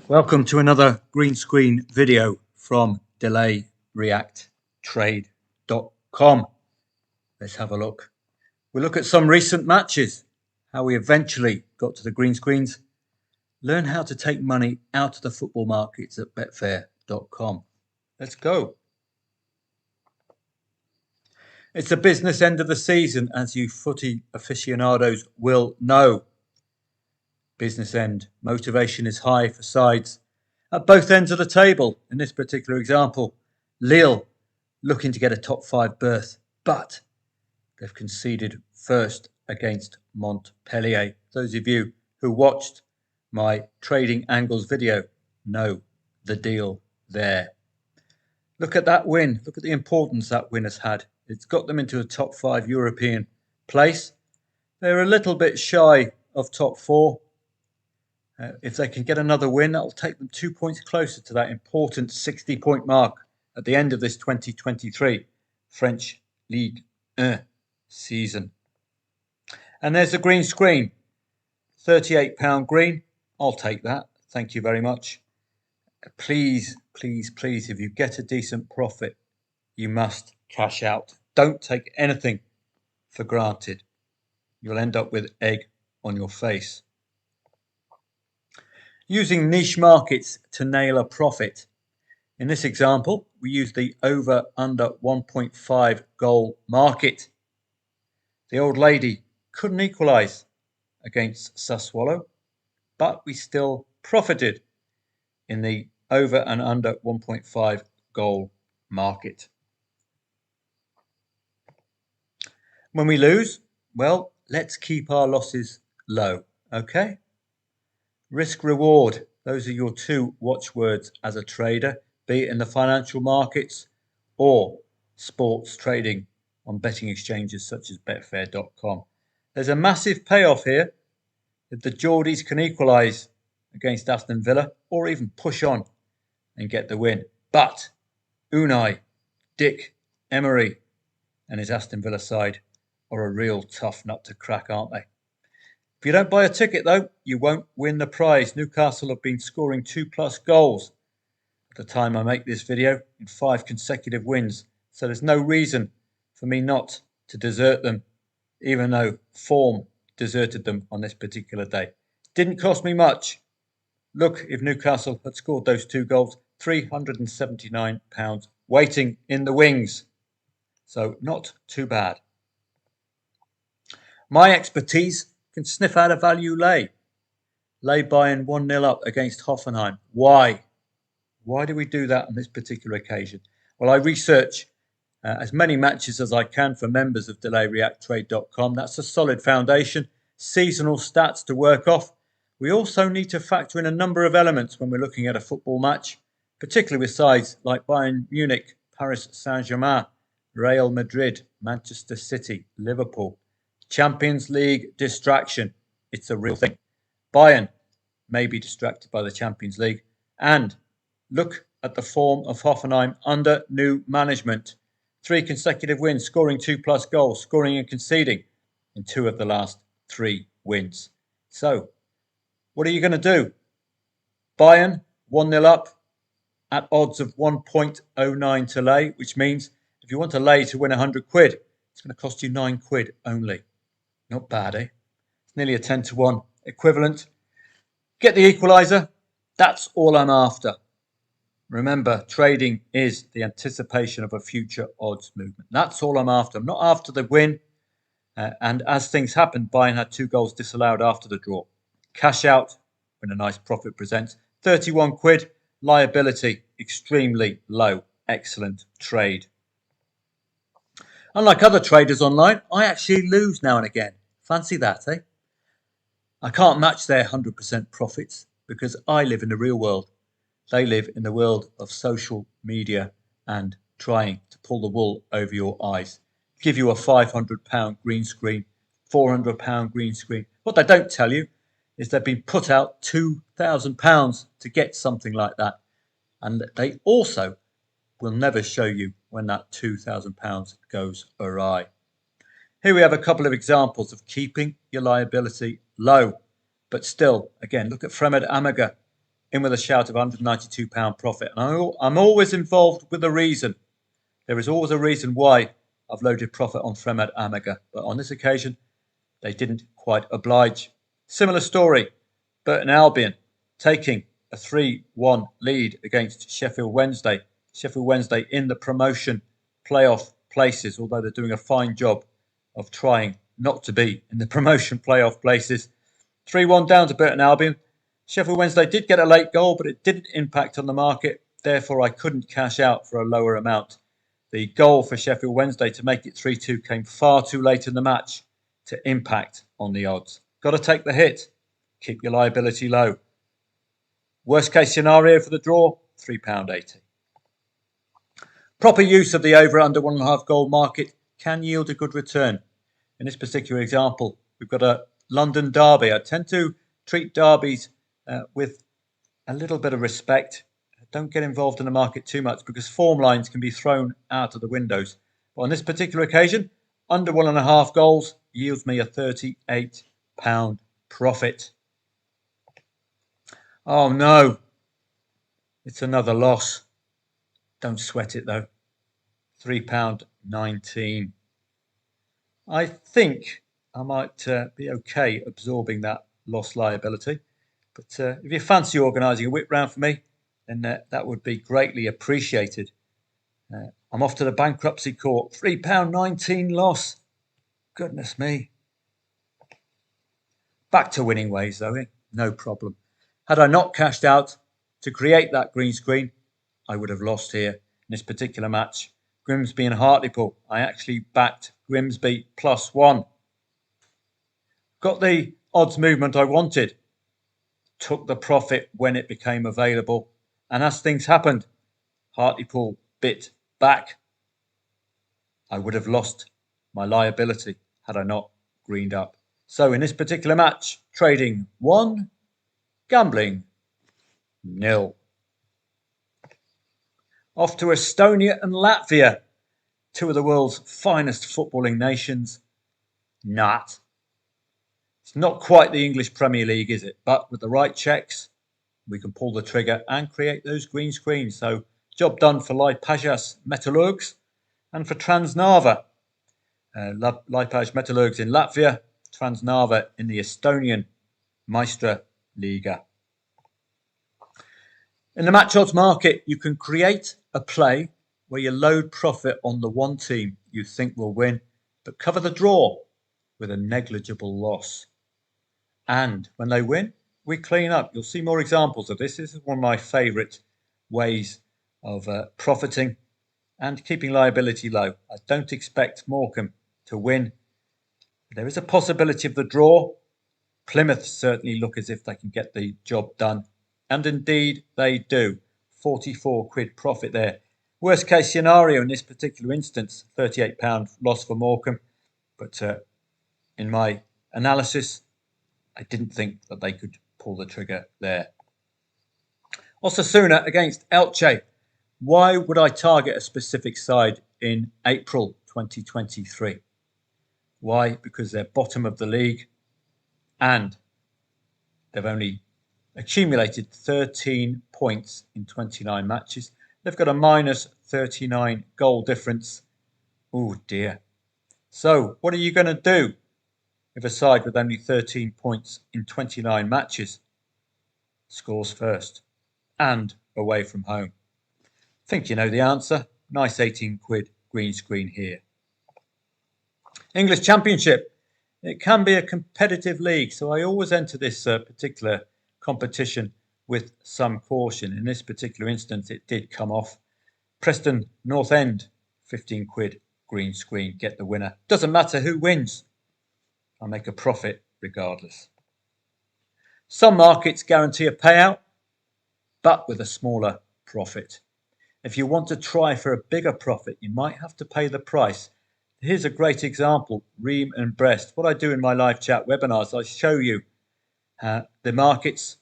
Welcome to another green screen video from DelayReactTrade.com. Let's have a look. We'll look at some recent matches, how we eventually got to the green screens, learn how to take money out of the football markets at Betfair.com. Let's go. It's the business end of the season, as you footy aficionados will know. Business end. Motivation is high for sides at both ends of the table. In this particular example, Lille looking to get a top 5 berth, but they've conceded first against Montpellier. Those of you who watched my Trading Angles video know the deal there. Look at that win. Look at the importance that win has had. It's got them into a top 5 European place. They're a little bit shy of top 4. If they can get another win, that'll take them 2 points closer to that important 60-point mark at the end of this 2023 French Ligue 1 season. And there's the green screen. £38 green. I'll take that. Thank you very much. Please, please, please, if you get a decent profit, you must cash out. Don't take anything for granted. You'll end up with egg on your face. Using niche markets to nail a profit. In this example, we use the over-under 1.5 goal market. The old lady couldn't equalise against Sassuolo, but we still profited in the over and under 1.5 goal market. When we lose, well, let's keep our losses low, okay? Risk reward, those are your two watchwords as a trader, be it in the financial markets or sports trading on betting exchanges such as Betfair.com. There's a massive payoff here if the Geordies can equalise against Aston Villa or even push on and get the win. But Unai, Dick, Emery and his Aston Villa side are a real tough nut to crack, aren't they? If you don't buy a ticket, though, you won't win the prize. Newcastle have been scoring 2+ goals at the time I make this video in 5 consecutive wins. So there's no reason for me not to desert them, even though form deserted them on this particular day. Didn't cost me much. Look, if Newcastle had scored those 2 goals, £379 waiting in the wings. So not too bad. My expertise can sniff out a value lay. Lay Bayern 1-0 up against Hoffenheim. Why? Why do we do that on this particular occasion? Well, I research as many matches as I can for members of DelayReactTrade.com. That's a solid foundation. Seasonal stats to work off. We also need to factor in a number of elements when we're looking at a football match, particularly with sides like Bayern Munich, Paris Saint-Germain, Real Madrid, Manchester City, Liverpool. Champions League distraction. It's a real thing. Bayern may be distracted by the Champions League. And look at the form of Hoffenheim under new management. 3 consecutive wins, scoring 2+ goals, scoring and conceding in 2 of the last 3 wins. So, what are you going to do? Bayern 1-0 up at odds of 1.09 to lay, which means if you want to lay to win £100, it's going to cost you £9 only. Not bad, eh? It's nearly a 10-to-1 equivalent. Get the equaliser. That's all I'm after. Remember, trading is the anticipation of a future odds movement. That's all I'm after. I'm not after the win. And as things happen, Bayern had 2 goals disallowed after the draw. Cash out when a nice profit presents. £31. Liability extremely low. Excellent trade. Unlike other traders online, I actually lose now and again. Fancy that, eh? I can't match their 100% profits because I live in the real world. They live in the world of social media and trying to pull the wool over your eyes. Give you a £500 green screen, £400 green screen. What they don't tell you is they've been put out £2,000 to get something like that. And they also will never show you when that £2,000 goes awry. Here we have a couple of examples of keeping your liability low. But still, again, look at Fremad Amaga. in with a shout of £192 profit. And I'm always involved with a reason. There is always a reason why I've loaded profit on Fremad Amager. But on this occasion, they didn't quite oblige. Similar story, Burton Albion taking a 3-1 lead against Sheffield Wednesday. Sheffield Wednesday in the promotion playoff places, although they're doing a fine job of trying not to be in the promotion playoff places. 3-1 down to Burton Albion. Sheffield Wednesday did get a late goal, but it didn't impact on the market. Therefore, I couldn't cash out for a lower amount. The goal for Sheffield Wednesday to make it 3-2 came far too late in the match to impact on the odds. Got to take the hit. Keep your liability low. Worst case scenario for the draw, £3.80. Proper use of the over under 1.5 goal market can yield a good return. In this particular example, we've got a London derby. I tend to treat derbies with a little bit of respect. Don't get involved in the market too much because form lines can be thrown out of the windows. But on this particular occasion, under 1.5 goals yields me a £38 profit. Oh no, it's another loss. Don't sweat it though. £3.19. I think I might be okay absorbing that loss liability. But if you fancy organising a whip round for me, then that would be greatly appreciated. I'm off to the bankruptcy court. £3.19 loss. Goodness me. Back to winning ways though, no problem. Had I not cashed out to create that green screen, I would have lost here in this particular match. Grimsby and Hartlepool. I actually backed Grimsby +1. Got the odds movement I wanted. Took the profit when it became available. And as things happened, Hartlepool bit back. I would have lost my liability had I not greened up. So in this particular match, trading 1, gambling 0. Off to Estonia and Latvia, two of the world's finest footballing nations. Not. It's not quite the English Premier League, is it? But with the right checks, we can pull the trigger and create those green screens. So job done for Liepājas Metalurgs and for Transnava. Liepājas Metalurgs in Latvia, Transnava in the Estonian Maistra Liga. In the match odds market, you can create a play where you load profit on the one team you think will win, but cover the draw with a negligible loss. And when they win, we clean up. You'll see more examples of this. This is one of my favourite ways of profiting and keeping liability low. I don't expect Morecambe to win. There is a possibility of the draw. Plymouth certainly look as if they can get the job done. And indeed they do. £44 profit there. Worst case scenario in this particular instance, £38 loss for Morecambe. But in my analysis, I didn't think that they could pull the trigger there. Osasuna against Elche. Why would I target a specific side in April 2023? Why? Because they're bottom of the league and they've only accumulated 13 points in 29 matches. They've got a minus 39 goal difference. Oh dear. So what are you going to do if a side with only 13 points in 29 matches scores first and away from home? Think you know the answer. Nice £18 green screen here. English Championship. It can be a competitive league, so I always enter this particular competition with some caution. In this particular instance, it did come off. Preston North End, £15 green screen, get the winner. Doesn't matter who wins. I'll make a profit regardless. Some markets guarantee a payout, but with a smaller profit. If you want to try for a bigger profit, you might have to pay the price. Here's a great example, Ream and Brest. What I do in my live chat webinars, I show you the markets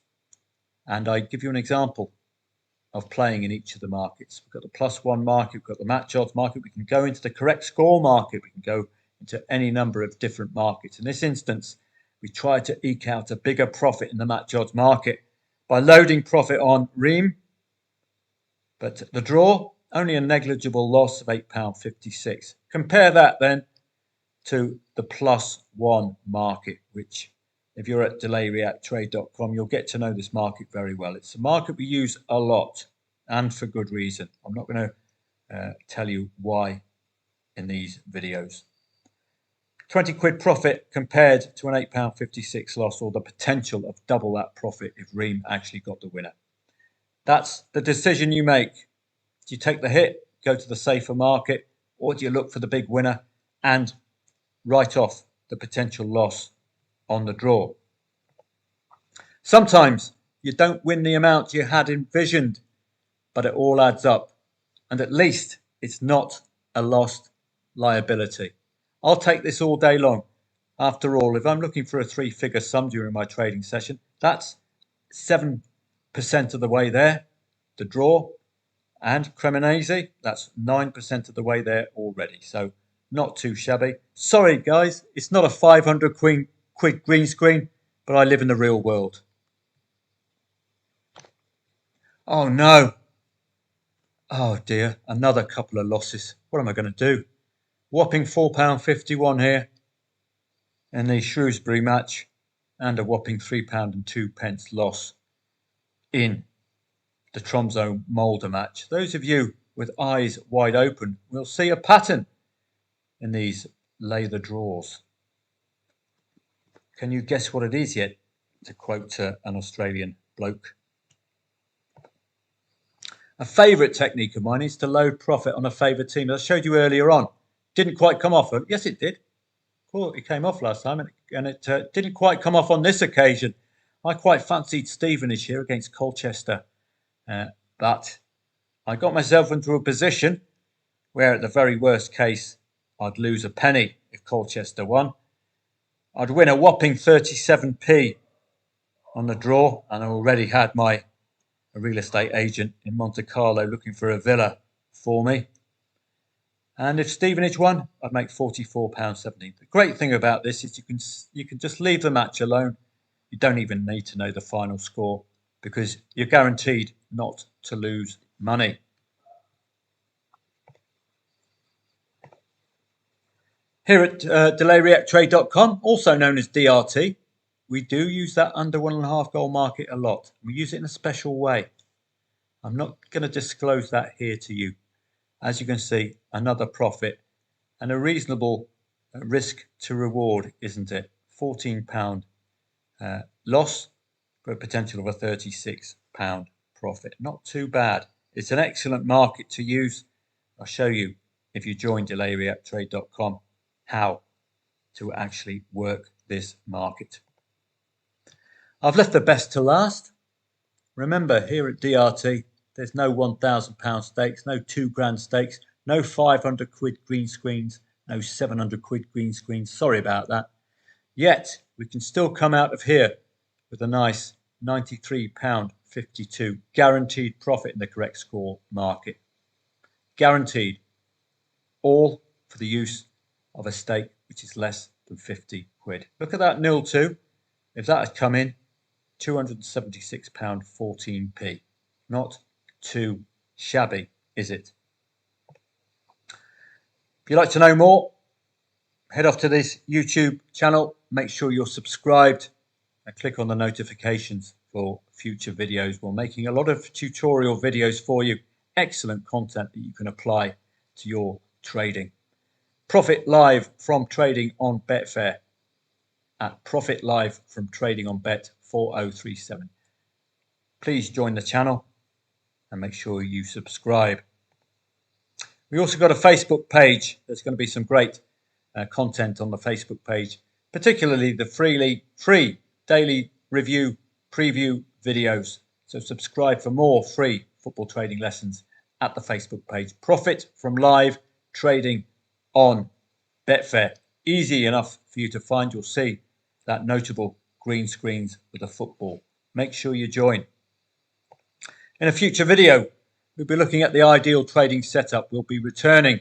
and I give you an example of playing in each of the markets. We've got the +1 market, we've got the match odds market, we can go into the correct score market, we can go into any number of different markets. In this instance, we try to eke out a bigger profit in the match odds market, by loading profit on Ream, but the draw, only a negligible loss of £8.56. Compare that then to the +1 market, which if you're at delayreacttrade.com, you'll get to know this market very well. It's a market we use a lot and for good reason. I'm not going to tell you why in these videos. 20 quid profit compared to an £8.56 loss, or the potential of double that profit if Ream actually got the winner. That's the decision you make. Do you take the hit, go to the safer market, or do you look for the big winner and write off the potential loss on the draw? Sometimes you don't win the amount you had envisioned, but it all adds up, and at least it's not a lost liability. I'll take this all day long. After all, if I'm looking for a 3-figure sum during my trading session, that's 7% of the way there, the draw, and Cremonese, that's 9% of the way there already. So not too shabby. Sorry, guys, it's not a 500 quid green screen, but I live in the real world. Oh, no. Oh, dear. Another couple of losses. What am I going to do? Whopping £4.51 here in the Shrewsbury match, and a whopping £3.02 loss in the Tromso Molde match. Those of you with eyes wide open will see a pattern in these lay the draws. Can you guess what it is yet, to quote an Australian bloke? A favourite technique of mine is to load profit on a favourite team. As I showed you earlier on. Didn't quite come off. Yes, it did. Well, it came off last time, and it didn't quite come off on this occasion. I quite fancied Stevenage here against Colchester, but I got myself into a position where, at the very worst case, I'd lose a penny if Colchester won. I'd win a whopping 37p on the draw, and I already had my real estate agent in Monte Carlo looking for a villa for me. And if Stevenage won, I'd make £44.17. The great thing about this is you can just leave the match alone. You don't even need to know the final score, because you're guaranteed not to lose money. Here at delayreacttrade.com, also known as DRT, we do use that under 1.5 goal market a lot. We use it in a special way. I'm not going to disclose that here to you. As you can see, another profit and a reasonable risk to reward, isn't it? £14 loss for a potential of a £36 profit. Not too bad. It's an excellent market to use. I'll show you, if you join delayreacttrade.com, how to actually work this market. I've left the best to last. Remember, here at DRT, there's no £1,000 stakes, no £2,000 stakes, no 500 quid green screens, no 700 quid green screens. Sorry about that. Yet, we can still come out of here with a nice £93.52 guaranteed profit in the correct score market. Guaranteed. All for the use of a stake which is less than 50 quid. Look at that 0-2. If that had come in, £276.14p. Not too shabby, is it? If you'd like to know more, head off to this YouTube channel. Make sure you're subscribed and click on the notifications for future videos. We're making a lot of tutorial videos for you. Excellent content that you can apply to your trading. Profit live from trading on Betfair at Profit Live from Trading on Bet 4037. Please join the channel and make sure you subscribe. We also got a Facebook page. There's going to be some great content on the Facebook page, particularly the free daily review preview videos. So subscribe for more free football trading lessons at the Facebook page. Profit from live trading on Betfair. Easy enough for you to find. You'll see that notable green screens with the football. Make sure you join. In a future video, we'll be looking at the ideal trading setup. We'll be returning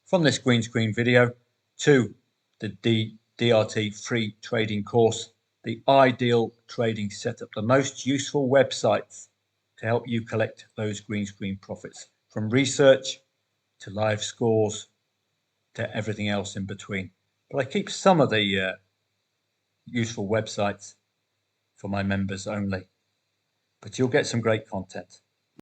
from this green screen video to the DRT free trading course, the ideal trading setup, the most useful websites to help you collect those green screen profits, from research to live scores to everything else in between. But I keep some of the useful websites for my members only. But you'll get some great content.